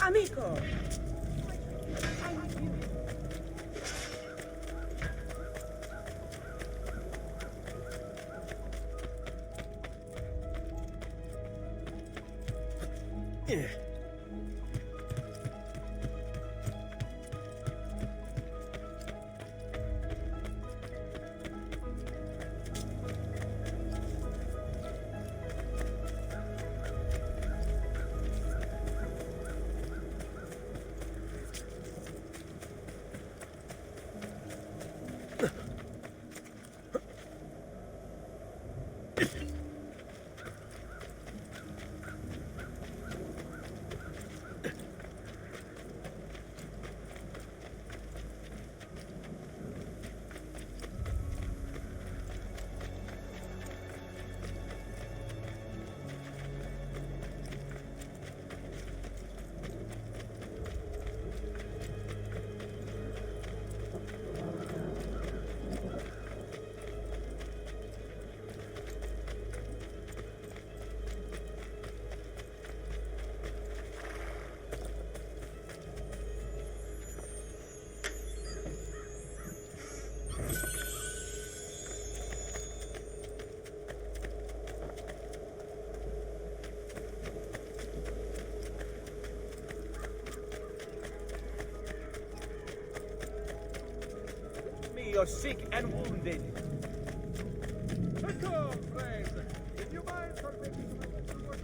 Amico! You're sick and wounded. Come, friend. Do you mind for making some work?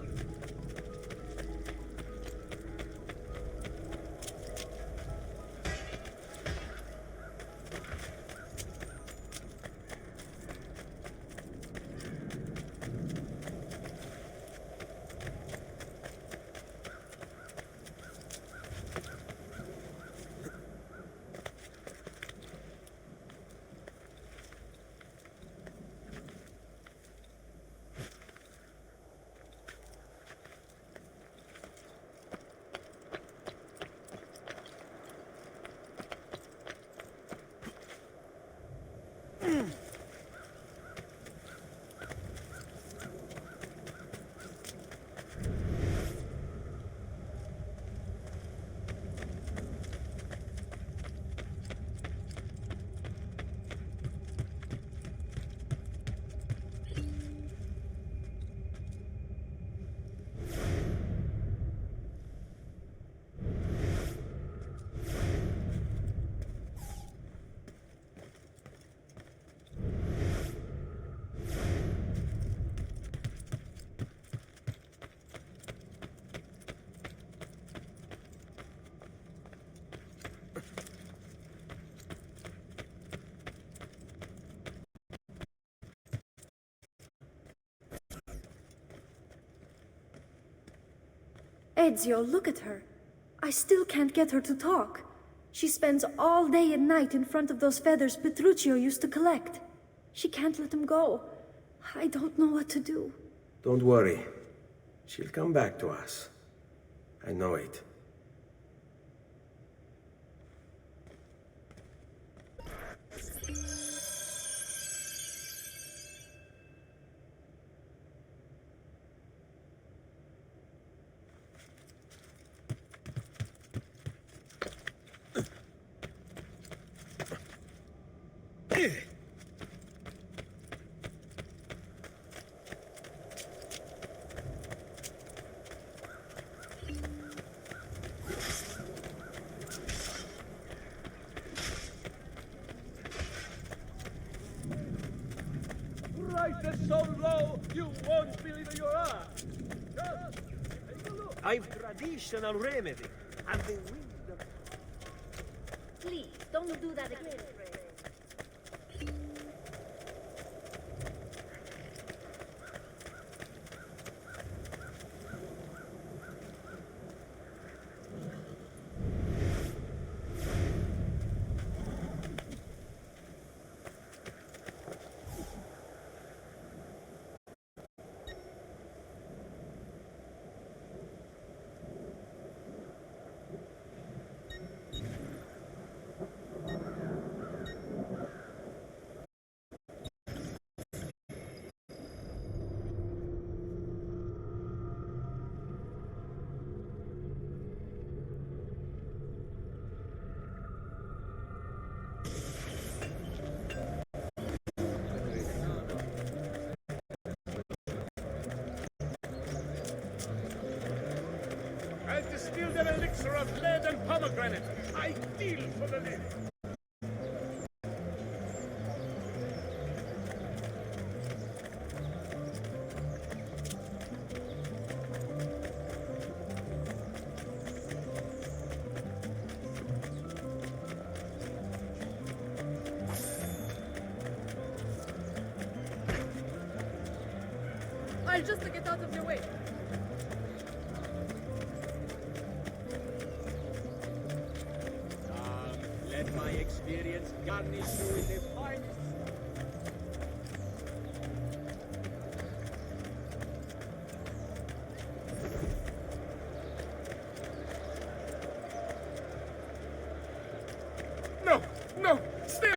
Ezio, look at her. I still can't get her to talk. She spends all day and night in front of those feathers Petruchio used to collect. She can't let them go. I don't know what to do. Don't worry. She'll come back to us. I know it. Prices so low, you won't believe your eyes. Just take a look. I've traditional remedy, and the wisdom. Please, don't do that again. elixir of lead and pomegranate. Ideal for the lady. I'll just get out of your way. Let my experience garnish you with the finest. No! No! Stay!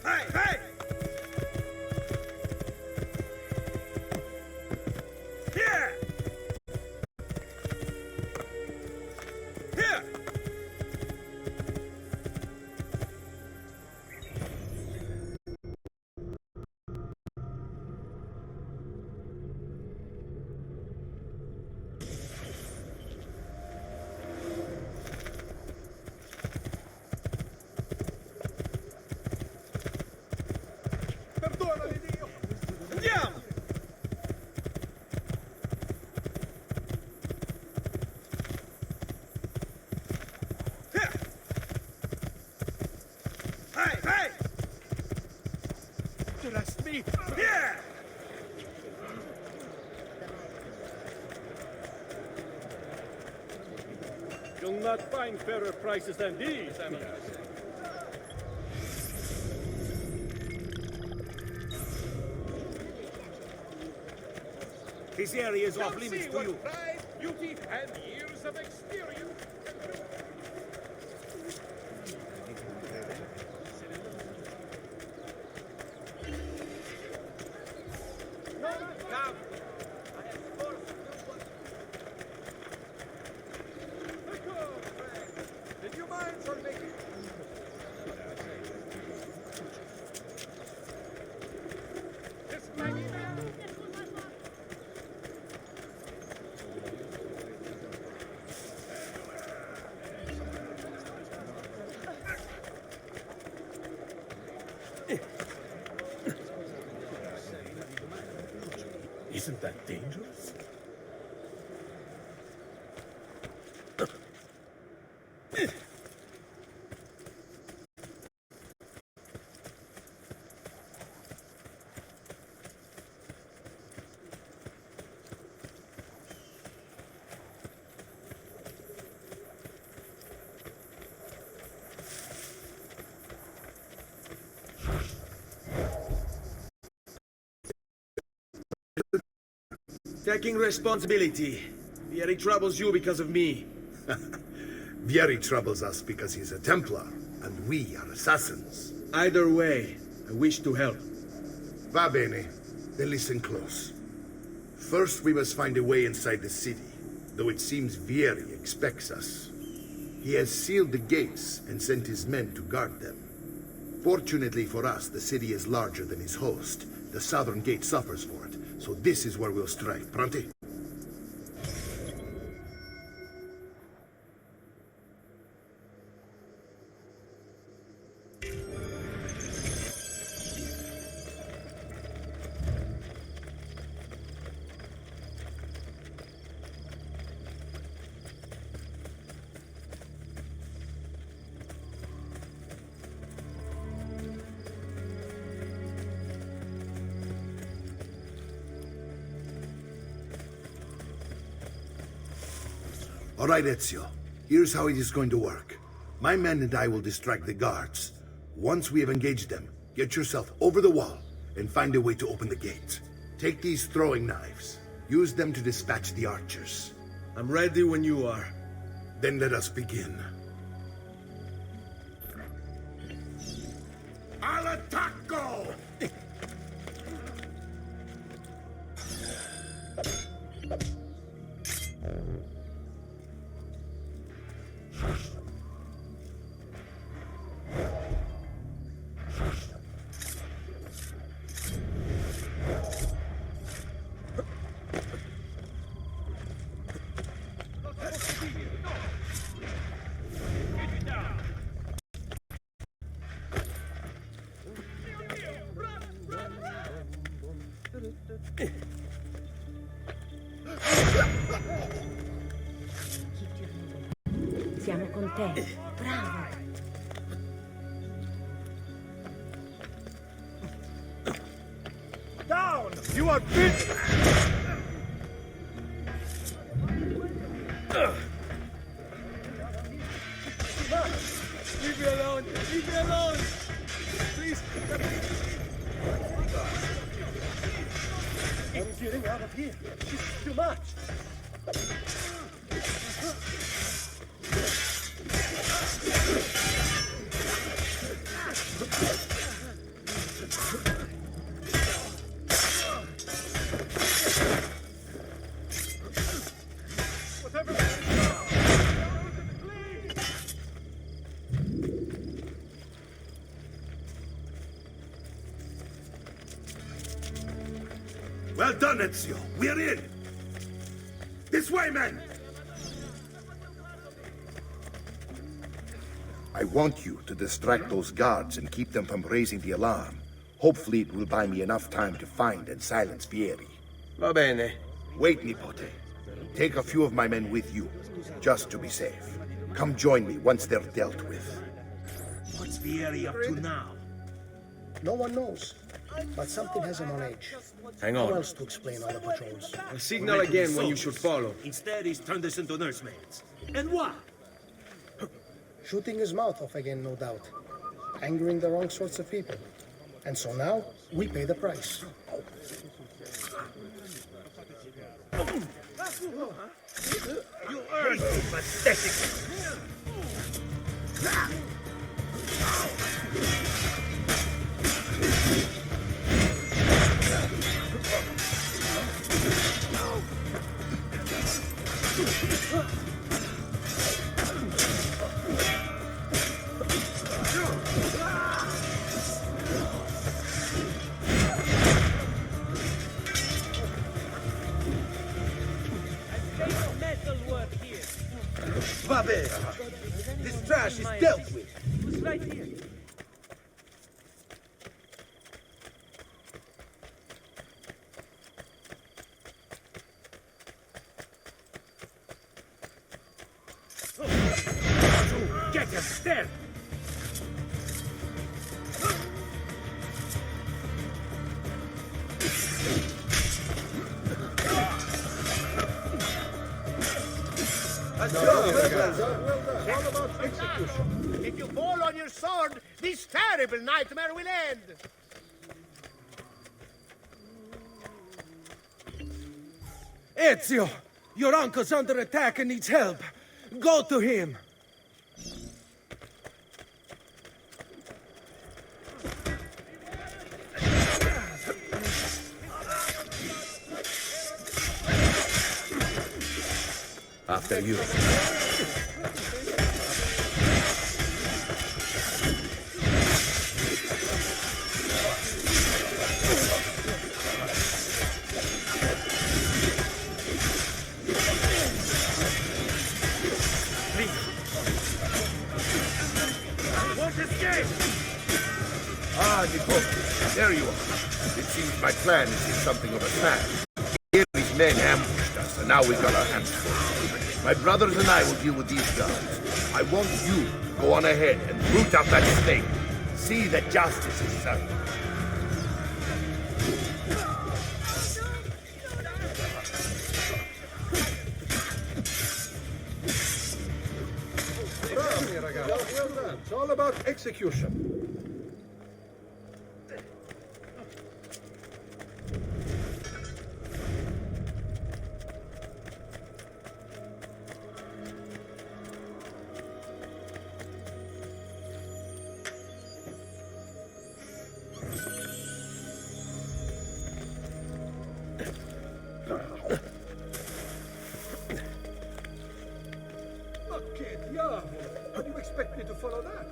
Hey, hey! Here! Here! Perdonami, Dio! Andiamo! Here! Hey, hey! Trust me. Here! You'll not find fairer prices than these, Amigas. This area is off Come limits see to what you. pride, beauty, and years of experience. Come. Did you mind for making? This mighty man. Isn't that dangerous? Taking responsibility. Vieri troubles you because of me. Vieri troubles us because he's a Templar, and we are assassins. Either way, I wish to help. Va bene. Then listen close. First, we must find a way inside the city, though it seems Vieri expects us. He has sealed the gates and sent his men to guard them. Fortunately for us, the city is larger than his host. The southern gate suffers for it, so this is where we'll strike. Pronti? All right, Ezio. Here's how it is going to work. My men and I will distract the guards. Once we have engaged them, get yourself over the wall and find a way to open the gate. Take these throwing knives. Use them to dispatch the archers. I'm ready when you are. Then let us begin. Al attacco! Siamo con te. Bravo. Down! You are beaten! Leave me alone! Leave me alone! Please! I'm getting out of here. This is too much. Well done, Ezio. We're in. This way, men! I want you to distract those guards and keep them from raising the alarm. Hopefully it will buy me enough time to find and silence Vieri. Va bene. Wait, Nipote. Take a few of my men with you, just to be safe. Come join me once they're dealt with. What's Vieri up to now? No one knows, but something has him on edge. Hang How on. else to explain all the patrols? I'll signal again when you should follow. Instead, he's turned us into nursemaids. And why? Shooting his mouth off again, no doubt. Angering the wrong sorts of people. And so now, we pay the price. You earned it, pathetic! Vabbè! This trash is dealt with! It was right here. Get him! There! If you fall on your sword, this terrible nightmare will end! Ezio! Your uncle's under attack and needs help. Go to him! After you. Won't escape! Ah, Nipote, there you are. It seems my plan is in something of a smash. Vieri's men ambushed us, and now we've got our hands full. My brothers and I will deal with these guards. I want you to go on ahead and root out that snake. See that justice is served. bene, ragazzi. Well done. It's all about execution. Ma che diavolo? How do you expect me to follow that?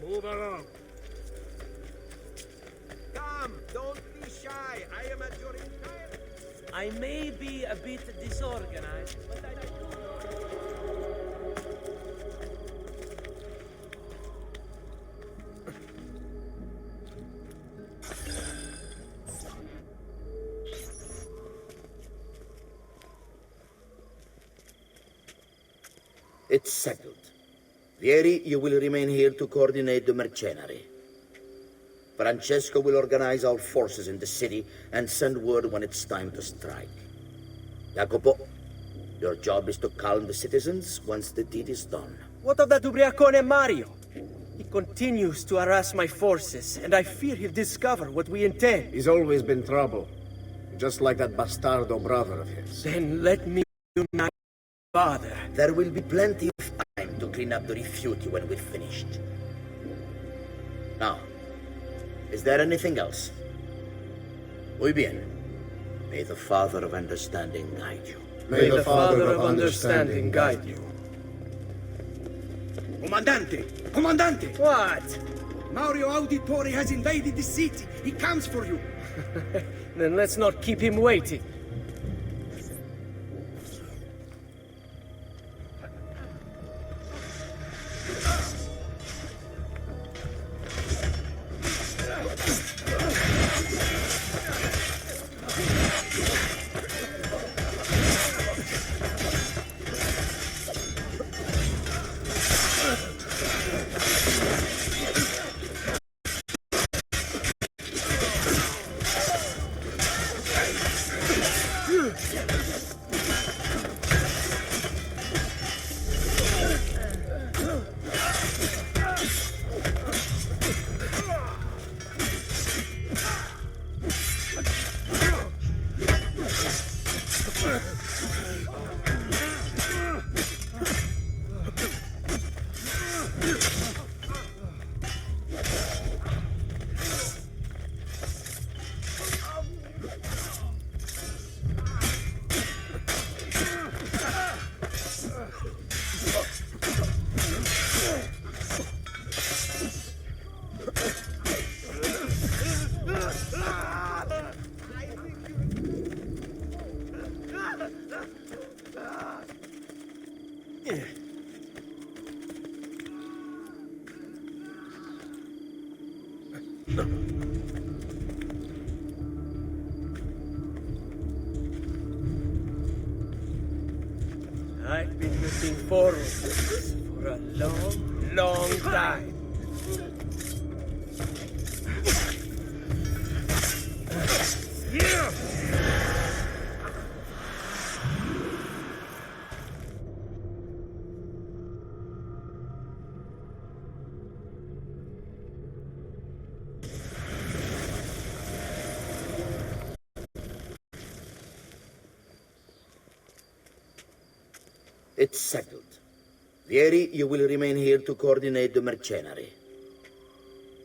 Move along. Come, don't be shy. I am at your entire... I may be a bit disorganized, but I do. It's settled. Vieri, you will remain here to coordinate the mercenary. Francesco will organize our forces in the city and send word when it's time to strike. Jacopo, your job is to calm the citizens once the deed is done. What of that ubriacone Mario? He continues to harass my forces, and I fear he'll discover what we intend. He's always been trouble. Just like that bastardo brother of his. Then let me unite father. There will be plenty of time to clean up the refuge when we're finished. Now, is there anything else? Muy bien. May the Father of Understanding guide you. May the Father of Understanding guide you. Comandante! Comandante! What? Mario Auditore has invaded the city. He comes for you. Then let's not keep him waiting. I've been looking forward to this for a long, long time. It's settled. Vieri, you will remain here to coordinate the mercenary.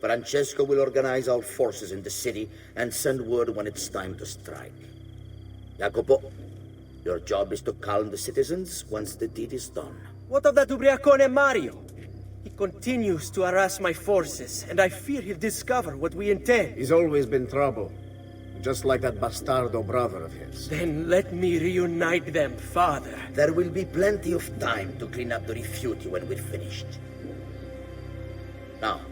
Francesco will organize our forces in the city and send word when it's time to strike. Jacopo, your job is to calm the citizens once the deed is done. What of that ubriacone Mario? He continues to harass my forces, and I fear he'll discover what we intend. He's always been trouble. Just like that bastardo brother of his. Then let me reunite them, father. There will be plenty of time to clean up the refuge when we're finished. Now,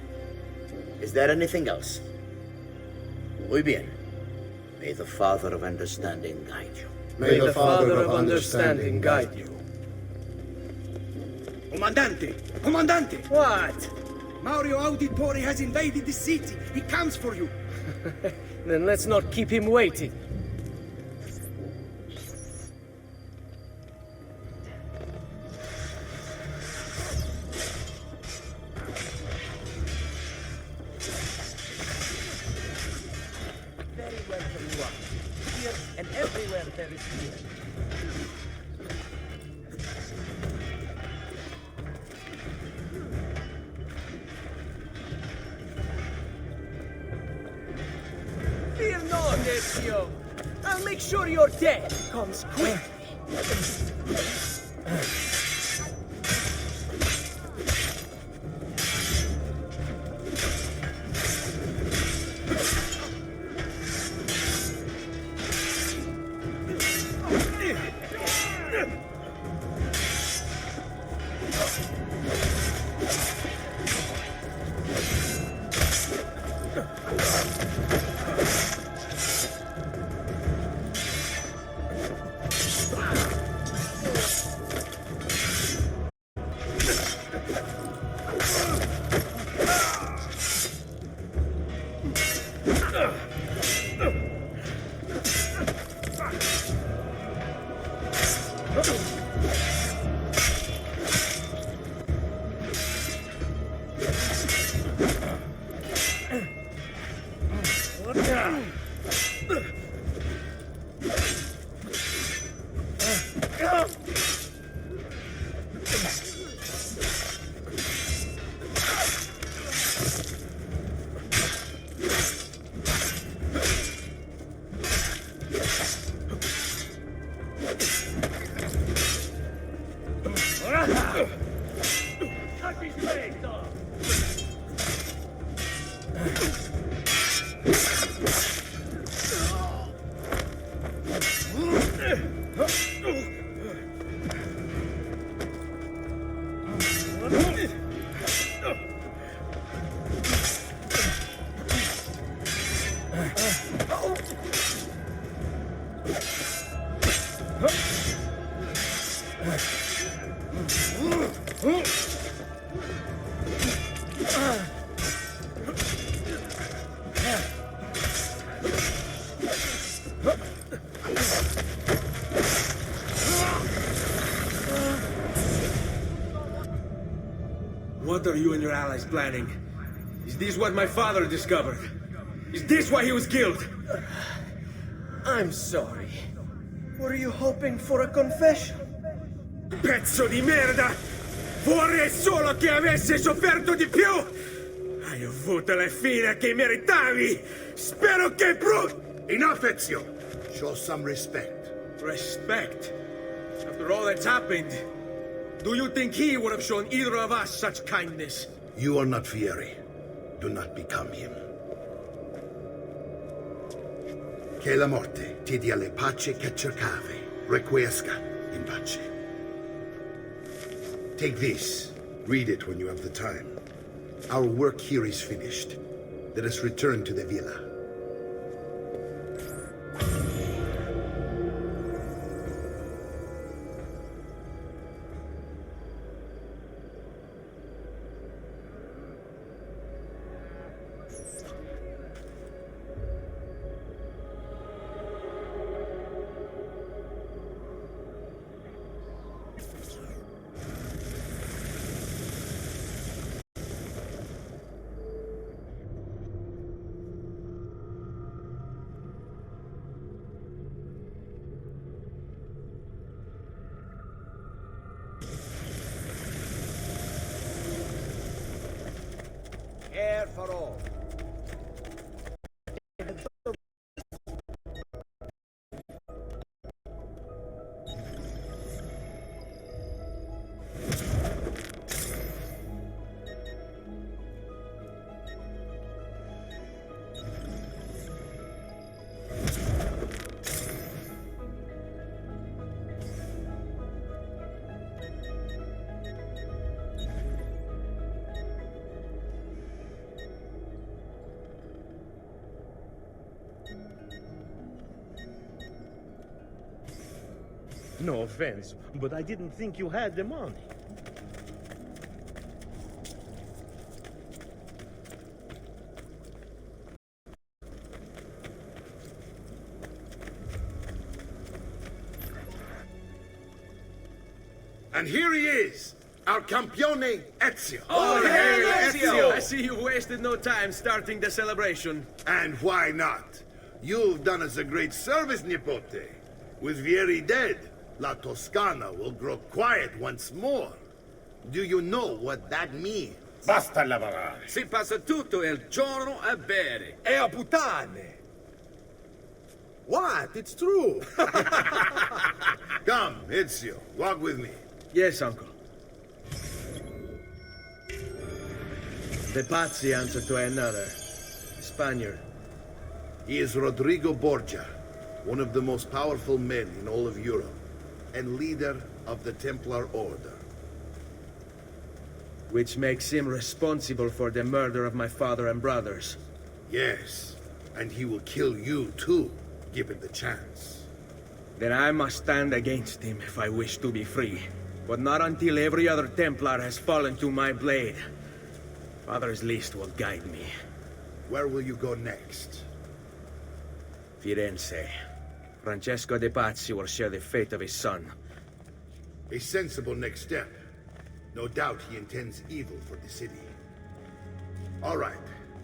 is there anything else? Muy bien. May the Father of Understanding guide you. May the Father of Understanding guide you. Comandante! Comandante! What? Mario Auditore has invaded the city. He comes for you. Then let's not keep him waiting. Very welcome you are. Here and everywhere there is fear. Fear not, Ezio. I'll make sure your death comes quickly. What are you and your allies planning? Is this what my father discovered? Is this why he was killed? I'm sorry. Were you hoping for a confession? Pezzo di merda! Vorrei solo che avesse sofferto di più! Hai avuto la fine che meritavi! Spero che Enough, Ezio! Show some respect. Respect? After all that's happened, do you think he would have shown either of us such kindness? You are not Fieri. Do not become him. Che la morte ti dia le pace che cercavi. Requiesca in pace. Take this. Read it when you have the time. Our work here is finished. Let us return to the villa. Air for all. No offense, but I didn't think you had the money. And here he is, our campione Ezio. Oh, hey, Ezio! I see you wasted no time starting the celebration. And why not? You've done us a great service, Nipote. With Vieri dead, La Toscana will grow quiet once more. Do you know what that means? Basta lavorare. Si passa tutto il giorno a bere. E a puttane. What? It's true. Come, Ezio, walk with me. Yes, uncle. The Pazzi answer to another. Spaniard. He is Rodrigo Borgia, one of the most powerful men in all of Europe, and leader of the Templar Order. Which makes him responsible for the murder of my father and brothers. Yes, and he will kill you too, given the chance. Then I must stand against him if I wish to be free. But not until every other Templar has fallen to my blade. Father's list will guide me. Where will you go next? Firenze. Francesco de Pazzi will share the fate of his son. A sensible next step. No doubt he intends evil for the city. All right,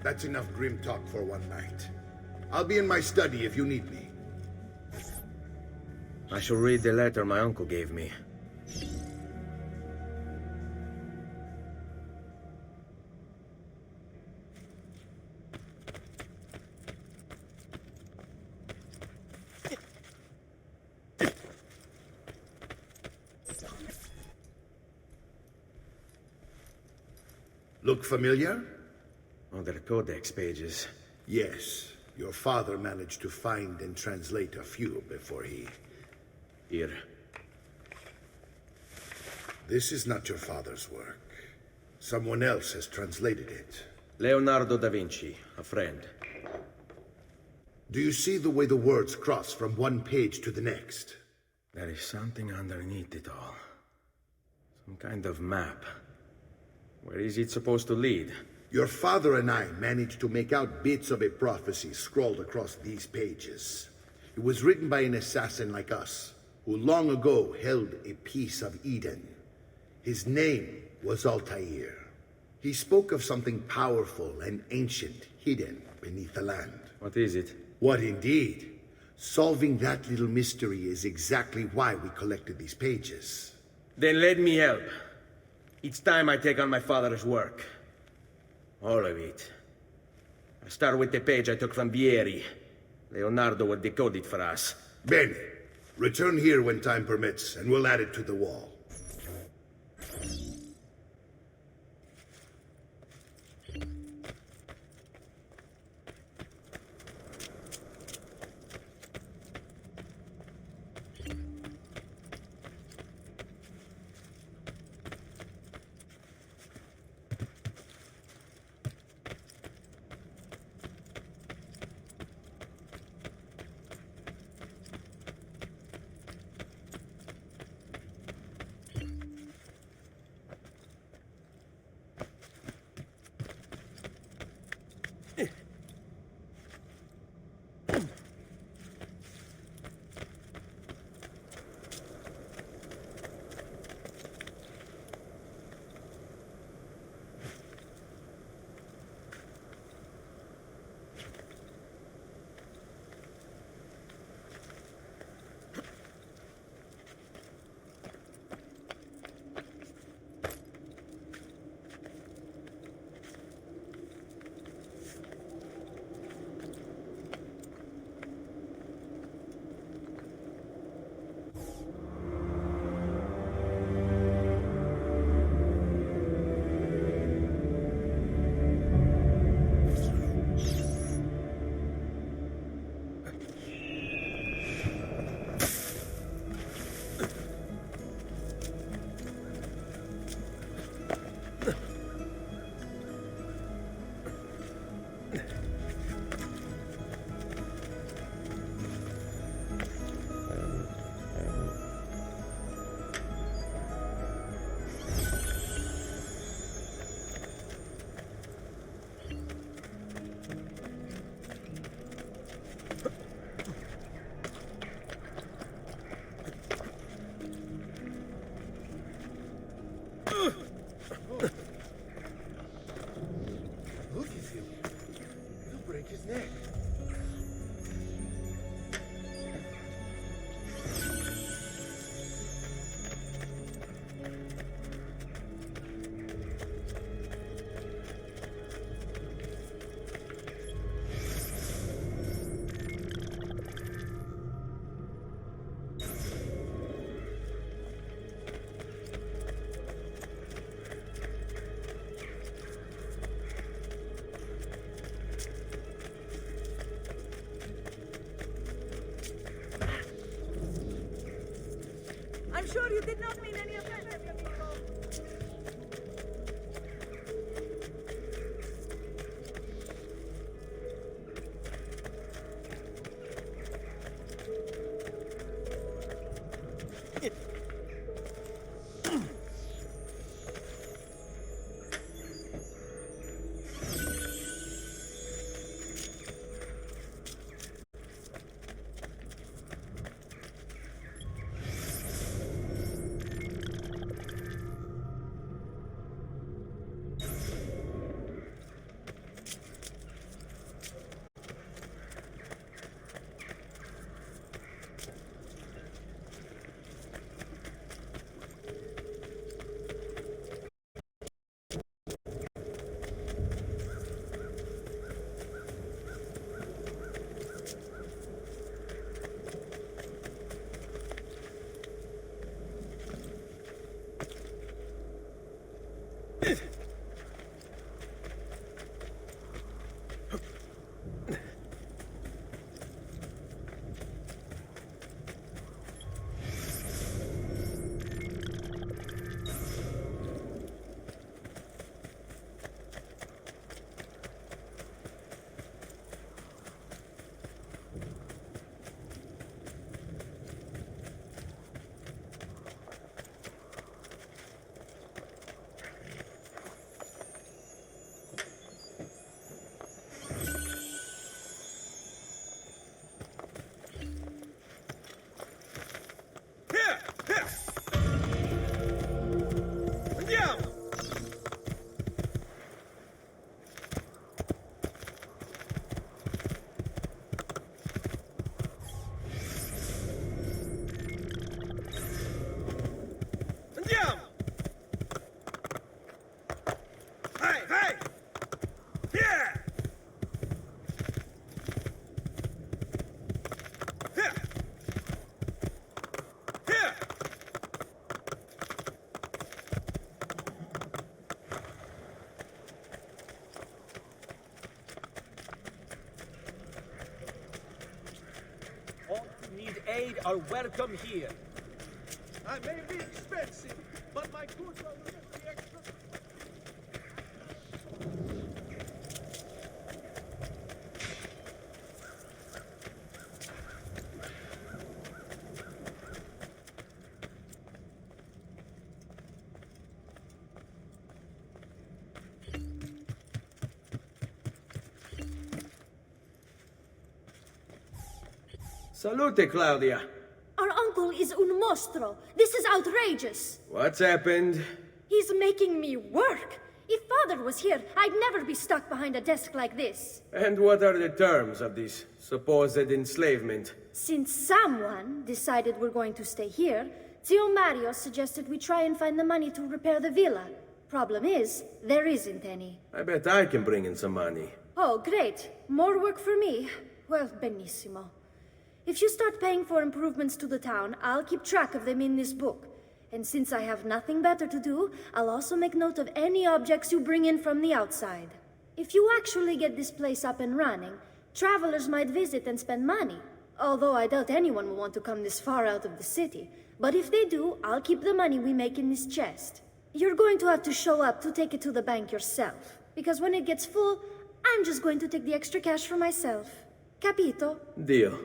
that's enough grim talk for one night. I'll be in my study if you need me. I shall read the letter my uncle gave me. Look familiar? Other codex pages. Yes. Your father managed to find and translate a few before he... Here. This is not your father's work. Someone else has translated it. Leonardo da Vinci, a friend. Do you see the way the words cross from one page to the next? There is something underneath it all. Some kind of map. Where is it supposed to lead? Your father and I managed to make out bits of a prophecy scrawled across these pages. It was written by an assassin like us, who long ago held a piece of Eden. His name was Altair. He spoke of something powerful and ancient hidden beneath the land. What is it? What indeed? Solving that little mystery is exactly why we collected these pages. Then let me help. It's time I take on my father's work. All of it. I start with the page I took from Vieri. Leonardo will decode it for us. Bene. Return here when time permits, and we'll add it to the wall. I'm sure you did not mean any offense, amigo. Andiamo! Andiamo! Vai, vai! Yeah! Yeah! Yeah! All who need aid are welcome here. I may be expensive, but my goods are worth the extra. Salute, Claudia. Our uncle is un mostro. This is outrageous. What's happened? He's making me work. If father was here, I'd never be stuck behind a desk like this. And what are the terms of this supposed enslavement? Since someone decided we're going to stay here, Zio Mario suggested we try and find the money to repair the villa. Problem is, there isn't any. I bet I can bring in some money. Oh, great. More work for me. Well, benissimo. If you start paying for improvements to the town, I'll keep track of them in this book. And since I have nothing better to do, I'll also make note of any objects you bring in from the outside. If you actually get this place up and running, travelers might visit and spend money. Although I doubt anyone will want to come this far out of the city. But if they do, I'll keep the money we make in this chest. You're going to have to show up to take it to the bank yourself. Because when it gets full, I'm just going to take the extra cash for myself. Capito? Deal.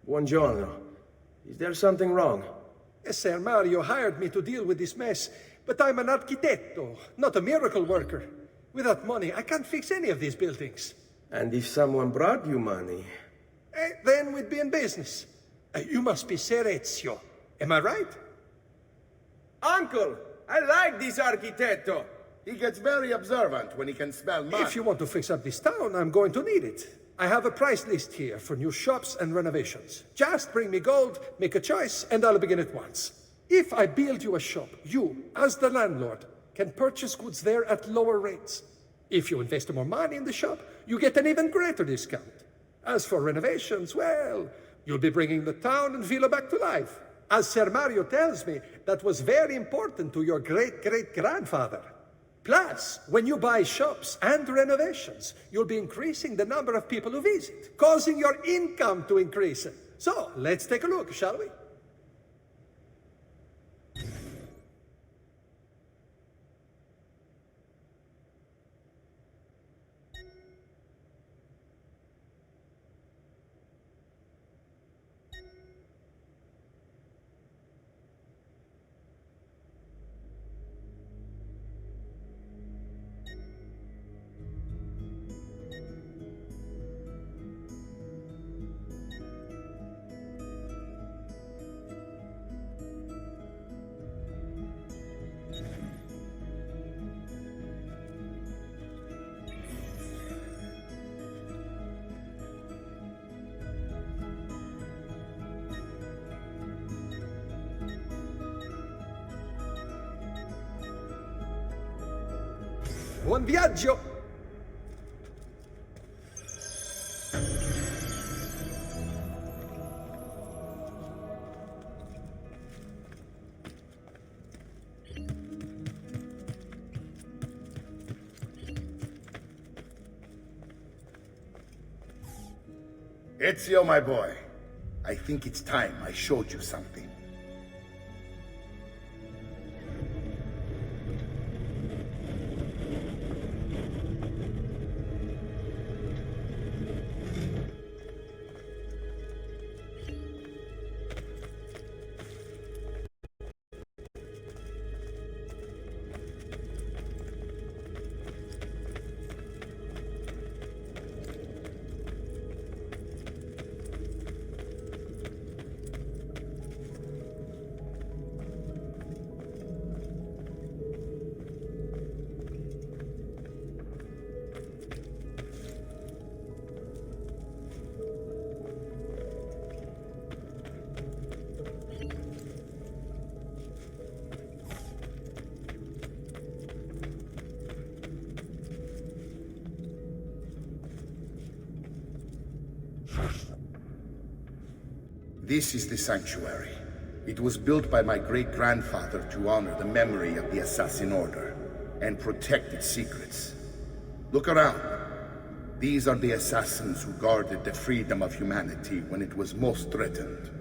Buongiorno. Is there something wrong? Ser Mario hired me to deal with this mess, but I'm an architetto, not a miracle worker. Without money, I can't fix any of these buildings. And if someone brought you money? Then we'd be in business. You must be Ser Ezio. Am I right? Uncle, I like this architetto. He gets very observant when he can smell mud. If you want to fix up this town, I'm going to need it. I have a price list here for new shops and renovations. Just bring me gold, make a choice, and I'll begin at once. If I build you a shop, you, as the landlord, can purchase goods there at lower rates. If you invest more money in the shop, you get an even greater discount. As for renovations, well, you'll be bringing the town and villa back to life. As Ser Mario tells me, that was very important to your great-great-grandfather. Plus, when you buy shops and renovations, you'll be increasing the number of people who visit, causing your income to increase. So, let's take a look, shall we? Buon viaggio! Ezio, my boy, I think it's time I showed you something. This is the sanctuary. It was built by my great-grandfather to honor the memory of the Assassin Order and protect its secrets. Look around. These are the assassins who guarded the freedom of humanity when it was most threatened.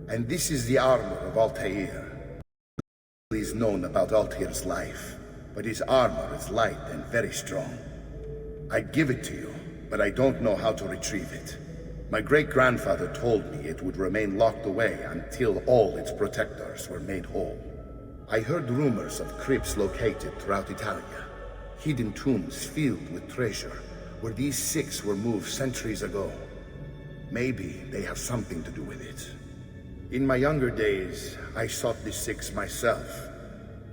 And this is the armor of Altair. Little is known about Altair's life, but his armor is light and very strong. I'd give it to you, but I don't know how to retrieve it. My great-grandfather told me it would remain locked away until all its protectors were made whole. I heard rumors of crypts located throughout Italia, hidden tombs filled with treasure, where these six were moved centuries ago. Maybe they have something to do with it. In my younger days, I sought the six myself,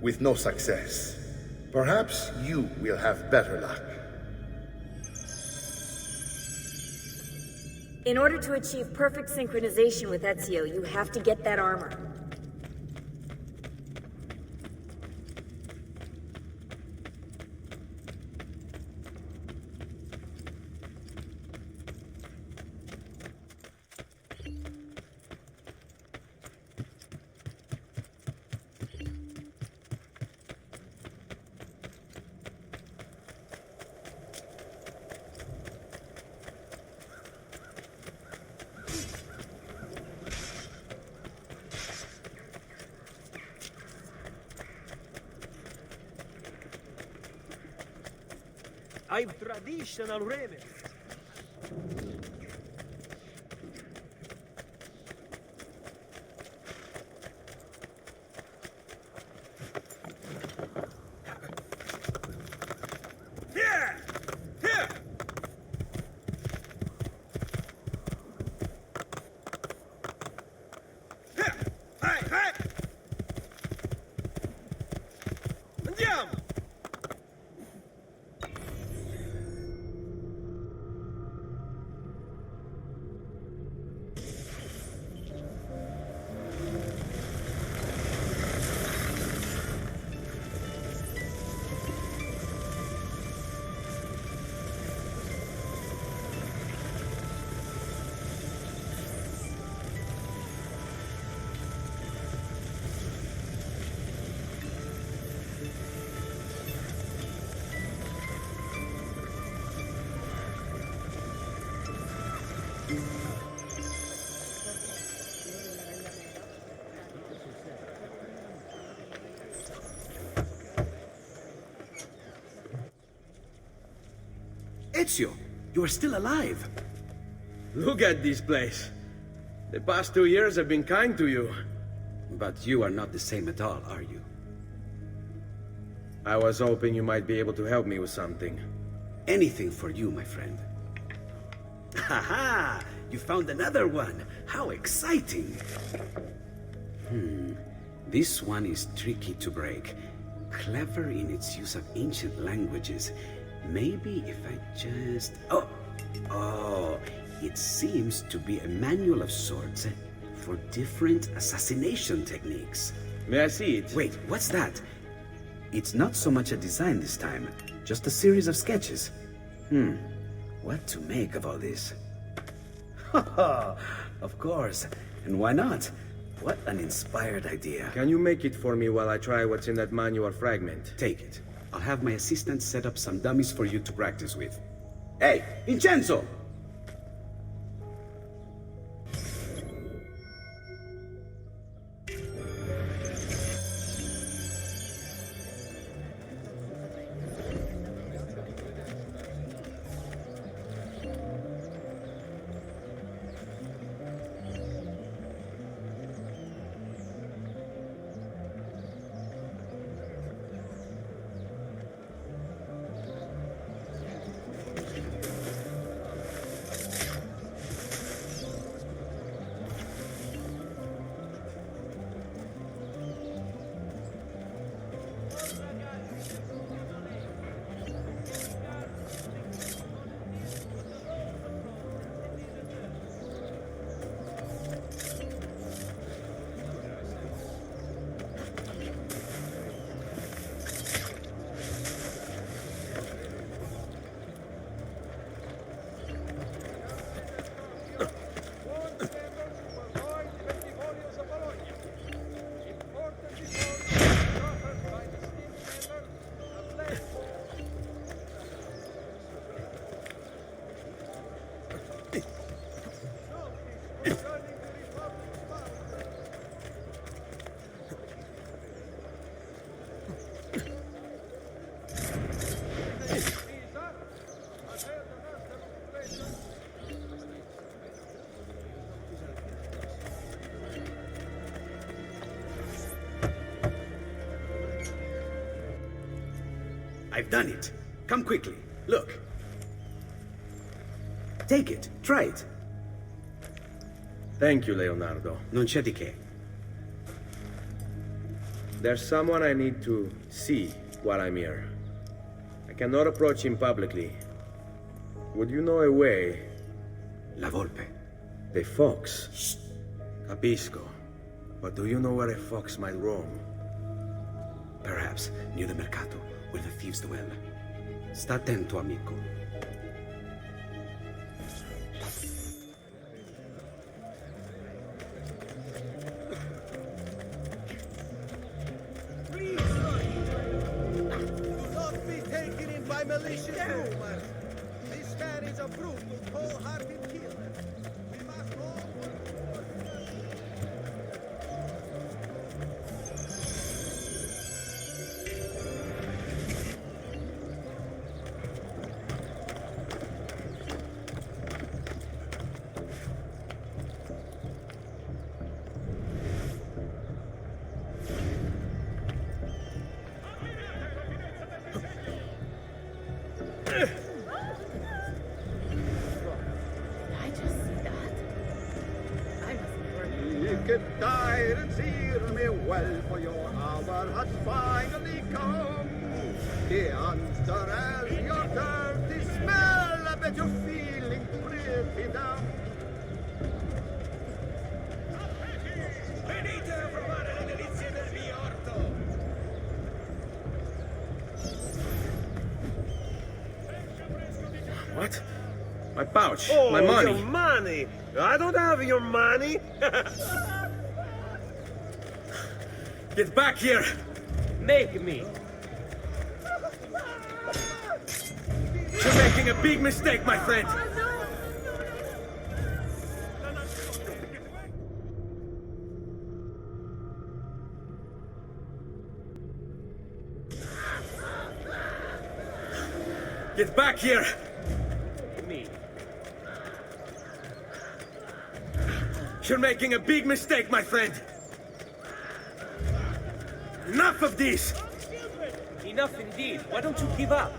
with no success. Perhaps you will have better luck. In order to achieve perfect synchronization with Ezio, you have to get that armor. I've traditional remedy. Here! Here! Here! Hey, hey! Andiamo! Ezio, you are still alive. Look at this place. The past 2 years have been kind to you. But you are not the same at all, are you? I was hoping you might be able to help me with something. Anything for you, my friend. Ha! You found another one! How exciting! This one is tricky to break. Clever in its use of ancient languages. Maybe if I just... Oh, it seems to be a manual of sorts for different assassination techniques. May I see it? Wait, what's that? It's not so much a design this time, just a series of sketches. What to make of all this? Of course, and why not? What an inspired idea. Can you make it for me while I try what's in that manual fragment? Take it. I'll have my assistant set up some dummies for you to practice with. Hey, Vincenzo! I've done it. Come quickly. Look. Take it. Try it. Thank you, Leonardo. Non c'è di che. There's someone I need to see while I'm here. I cannot approach him publicly. Would you know a way? La Volpe. The fox. Shh. Capisco. But do you know where a fox might roam? Perhaps near the mercato, where the thieves dwell. Sta attento, amico. Please, do not be taken in by malicious rumors. This man is a brutal, cold-hearted killer. We must all tyrants hear me well, for your hour has finally come. The answer as your dirty smell, I bet you're feeling pretty dumb. Venite a provare le delizie del mio orto! What? My pouch. Oh, my money. your money! I don't have your money! Get back here! Make me! You're making a big mistake, my friend! Get back here! Me. You're making a big mistake, my friend! Enough of this! Enough indeed. Why don't you give up?